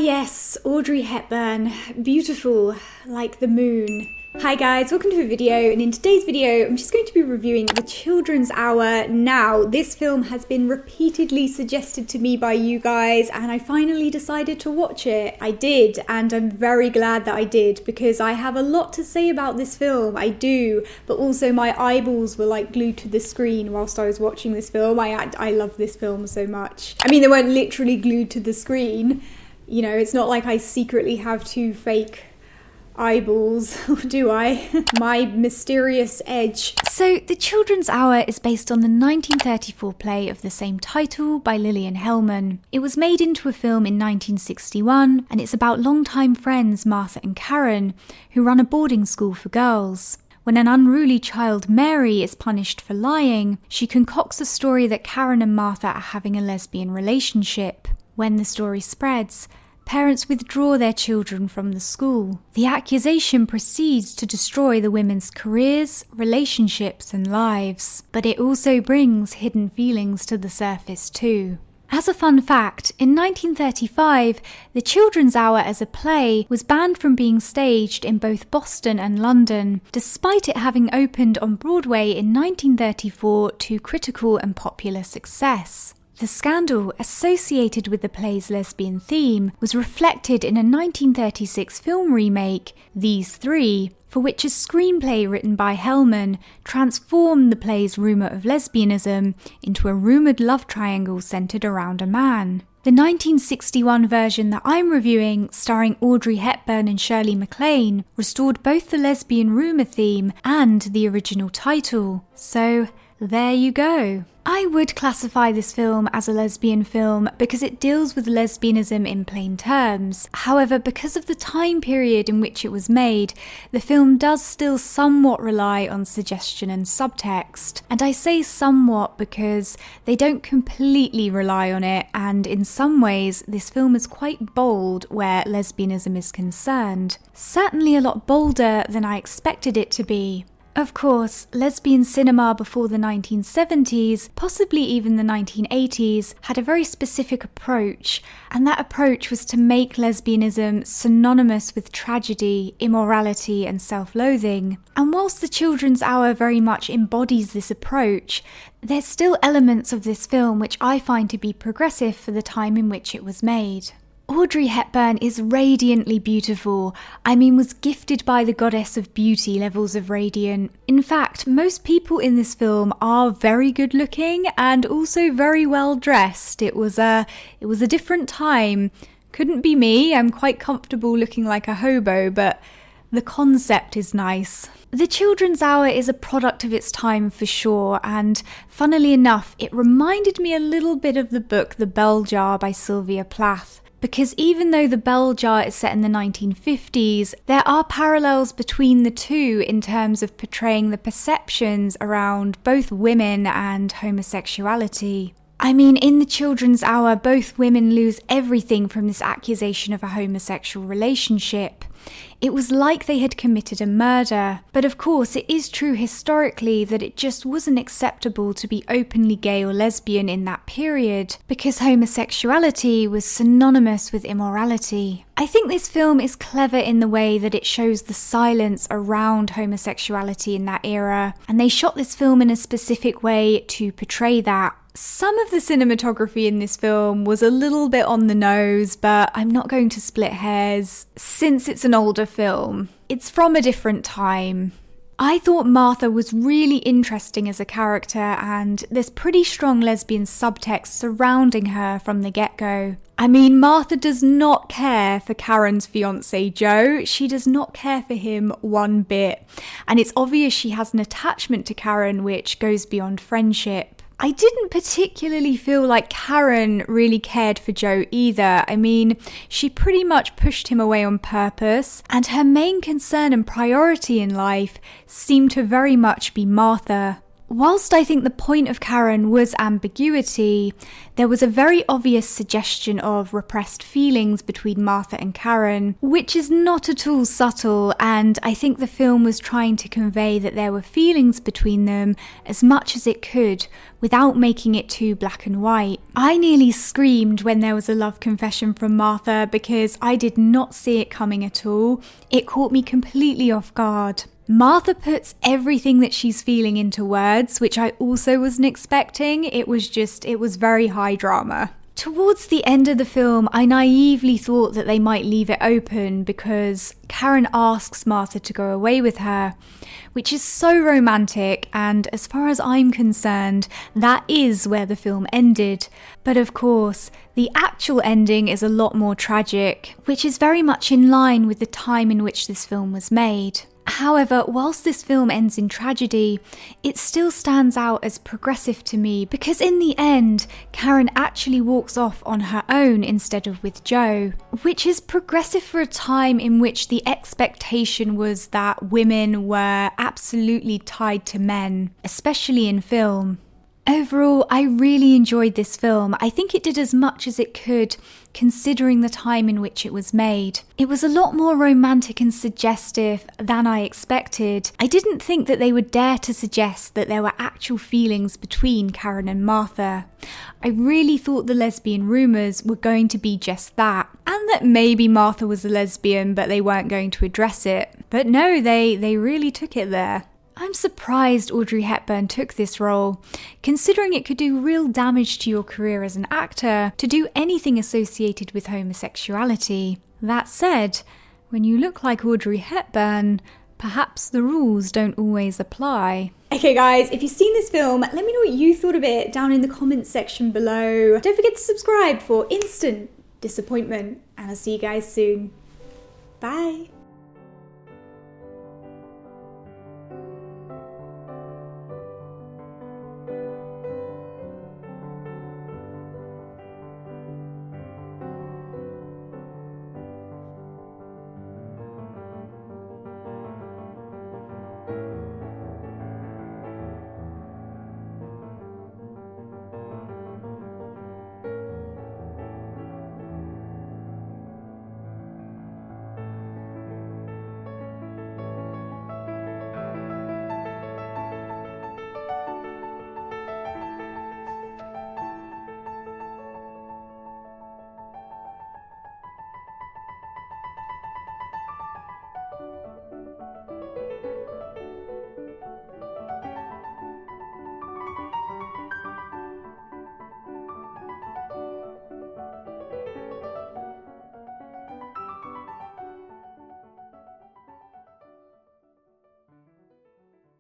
Yes, Audrey Hepburn, beautiful like the moon. Hi guys, welcome to a video, and in today's video I'm just going to be reviewing The Children's Hour. Now, this film has been repeatedly suggested to me by you guys and I finally decided to watch it. I did, and I'm very glad that I did because I have a lot to say about this film, I do, but also my eyeballs were like glued to the screen whilst I was watching this film. I love this film so much. I mean, they weren't literally glued to the screen, you know, it's not like I secretly have two fake eyeballs, do I? My mysterious edge. So, The Children's Hour is based on the 1934 play of the same title by Lillian Hellman. It was made into a film in 1961, and it's about longtime friends Martha and Karen, who run a boarding school for girls. When an unruly child, Mary, is punished for lying, she concocts a story that Karen and Martha are having a lesbian relationship. When the story spreads, parents withdraw their children from the school. The accusation proceeds to destroy the women's careers, relationships and lives. But it also brings hidden feelings to the surface too. As a fun fact, in 1935, The Children's Hour as a play was banned from being staged in both Boston and London, despite it having opened on Broadway in 1934 to critical and popular success. The scandal associated with the play's lesbian theme was reflected in a 1936 film remake, These Three, for which a screenplay written by Hellman transformed the play's rumour of lesbianism into a rumoured love triangle centred around a man. The 1961 version that I'm reviewing, starring Audrey Hepburn and Shirley MacLaine, restored both the lesbian rumour theme and the original title. So, there you go. I would classify this film as a lesbian film because it deals with lesbianism in plain terms. However, because of the time period in which it was made, the film does still somewhat rely on suggestion and subtext. And I say somewhat because they don't completely rely on it, and in some ways this film is quite bold where lesbianism is concerned. Certainly a lot bolder than I expected it to be. Of course, lesbian cinema before the 1970s, possibly even the 1980s, had a very specific approach, and that approach was to make lesbianism synonymous with tragedy, immorality and self-loathing. And whilst The Children's Hour very much embodies this approach, there's still elements of this film which I find to be progressive for the time in which it was made. Audrey Hepburn is radiantly beautiful. I mean, was gifted by the goddess of beauty levels of radiant. In fact, most people in this film are very good looking and also very well dressed. It was a different time. Couldn't be me, I'm quite comfortable looking like a hobo, but the concept is nice. The Children's Hour is a product of its time for sure, and funnily enough, it reminded me a little bit of the book The Bell Jar by Sylvia Plath. Because even though The Bell Jar is set in the 1950s, there are parallels between the two in terms of portraying the perceptions around both women and homosexuality. I mean, in The Children's Hour, both women lose everything from this accusation of a homosexual relationship. It was like they had committed a murder, but of course it is true historically that it just wasn't acceptable to be openly gay or lesbian in that period, because homosexuality was synonymous with immorality. I think this film is clever in the way that it shows the silence around homosexuality in that era, and they shot this film in a specific way to portray that. Some of the cinematography in this film was a little bit on the nose, but I'm not going to split hairs since it's an older film. It's from a different time. I thought Martha was really interesting as a character, and there's pretty strong lesbian subtext surrounding her from the get-go. I mean, Martha does not care for Karen's fiancé Joe. She does not care for him one bit. And it's obvious she has an attachment to Karen which goes beyond friendship. I didn't particularly feel like Karen really cared for Joe either. I mean, she pretty much pushed him away on purpose, and her main concern and priority in life seemed to very much be Martha. Whilst I think the point of Karen was ambiguity, there was a very obvious suggestion of repressed feelings between Martha and Karen, which is not at all subtle, and I think the film was trying to convey that there were feelings between them as much as it could, without making it too black and white. I nearly screamed when there was a love confession from Martha because I did not see it coming at all. It caught me completely off guard. Martha puts everything that she's feeling into words, which I also wasn't expecting. It was very high drama. Towards the end of the film, I naively thought that they might leave it open because Karen asks Martha to go away with her, which is so romantic, and as far as I'm concerned, that is where the film ended. But of course, the actual ending is a lot more tragic, which is very much in line with the time in which this film was made. However, whilst this film ends in tragedy, it still stands out as progressive to me because in the end, Karen actually walks off on her own instead of with Joe, which is progressive for a time in which the expectation was that women were absolutely tied to men, especially in film. Overall, I really enjoyed this film. I think it did as much as it could, considering the time in which it was made. It was a lot more romantic and suggestive than I expected. I didn't think that they would dare to suggest that there were actual feelings between Karen and Martha. I really thought the lesbian rumours were going to be just that, and that maybe Martha was a lesbian but they weren't going to address it. But no, they really took it there. I'm surprised Audrey Hepburn took this role, considering it could do real damage to your career as an actor to do anything associated with homosexuality. That said, when you look like Audrey Hepburn, perhaps the rules don't always apply. Okay guys, if you've seen this film, let me know what you thought of it down in the comments section below. Don't forget to subscribe for instant disappointment, and I'll see you guys soon. Bye!